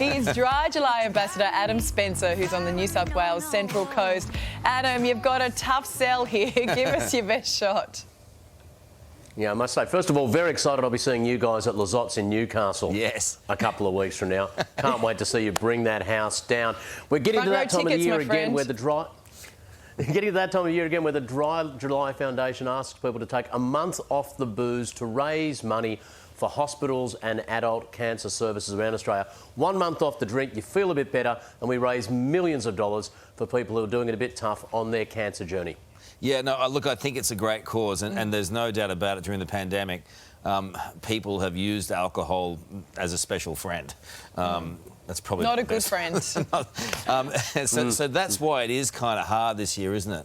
He is Dry July Ambassador Adam Spencer, who's on the New South Wales Central Coast. Adam, you've got a tough sell here. Give us your best shot. Yeah, I must say, first of all, very excited I'll be seeing you guys at Lazotte's in Newcastle. Yes. A couple of weeks from now. Can't wait to see you bring that house down. We're getting to that time of the year again where the Dry July Foundation asks people to take a month off the booze to raise money for hospitals and adult cancer services around Australia. 1 month off the drink, you feel a bit better, and we raise millions of dollars for people who are doing it a bit tough on their cancer journey. Yeah, no, look, I think it's a great cause, and there's no doubt about it. During the pandemic, people have used alcohol as a special friend. That's probably not a good friend. So that's why it is kind of hard this year, isn't it?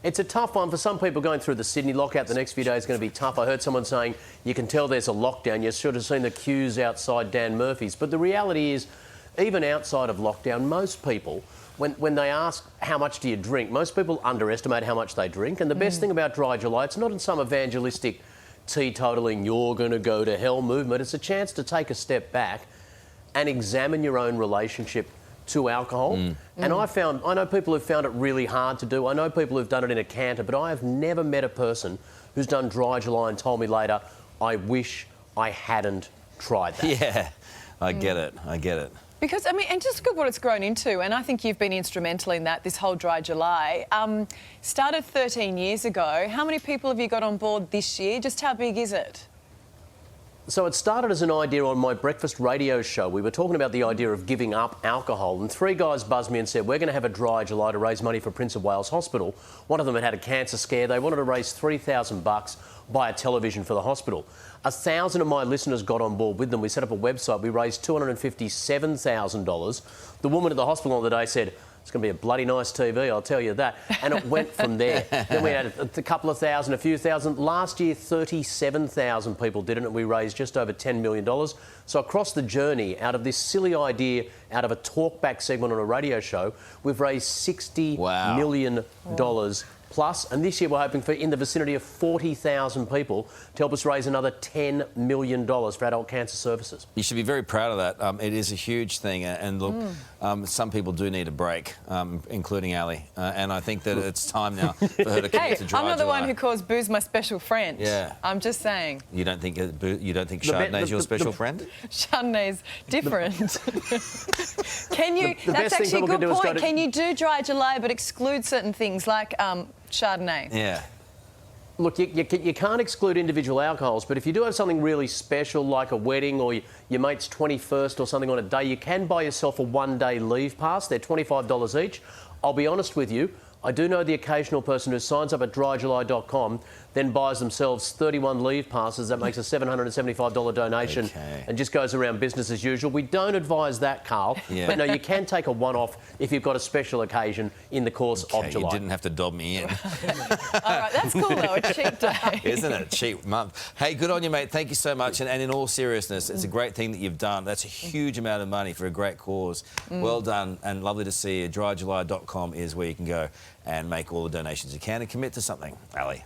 It's a tough one for some people going through the Sydney lockout. The next few days are going to be tough. I heard someone saying you can tell there's a lockdown. You should have seen the queues outside Dan Murphy's. But the reality is, even outside of lockdown, most people, when they ask how much do you drink, most people underestimate how much they drink. And the best thing about Dry July, it's not in some evangelistic teetotaling, you're going to go to hell movement. It's a chance to take a step back and examine your own relationship to alcohol. And I know people who've found it really hard to do. I know people who've done it in a canter, but I have never met a person who's done Dry July and told me later, I wish I hadn't tried that. Yeah, I get it. I get it. Because, I mean, and just look at what it's grown into, and I think you've been instrumental in that, this whole Dry July. Started 13 years ago. How many people have you got on board this year? Just how big is it? So it started as an idea on my breakfast radio show. We were talking about the idea of giving up alcohol, and 3 guys buzzed me and said, we're going to have a Dry July to raise money for Prince of Wales Hospital. One of them had a cancer scare. They wanted to raise $3,000, buy a television for the hospital. 1,000 of my listeners got on board with them. We set up a website. We raised $257,000. The woman at the hospital on the day said, it's going to be a bloody nice TV, I'll tell you that. And it went from there. Then we had a couple of thousand, a few thousand. Last year, 37,000 people did it, and we raised just over $10 million. So across the journey, out of this silly idea, out of a talkback segment on a radio show, we've raised $60 million plus. And this year we're hoping for in the vicinity of 40,000 people to help us raise another $10 million for adult cancer services. You should be very proud of that. It is a huge thing, and look, some people do need a break, including Ali, and I think that it's time now for her to commit to Dry July. I'm not the one who calls booze my special friend. Yeah. I'm just saying. You don't think Chardonnay's your special friend? Chardonnay's different. That's actually a good point. Can you do Dry July but exclude certain things like Chardonnay? Yeah. Look, you can't exclude individual alcohols, but if you do have something really special like a wedding or your mate's 21st or something on a day, you can buy yourself a 1-day leave pass. They're $25 each. I'll be honest with you, I do know the occasional person who signs up at dryjuly.com, then buys themselves 31 leave passes. That makes a $775 donation and just goes around business as usual. We don't advise that, Karl. Yeah. But no, you can take a one-off if you've got a special occasion in the course of July. You didn't have to dob me in. All right, that's cool though, a cheap day. Isn't it? Cheap month. Hey, good on you, mate. Thank you so much. And in all seriousness, it's a great thing that you've done. That's a huge amount of money for a great cause. Well done and lovely to see you. Dryjuly.com is where you can go and make all the donations you can and commit to something, Ali.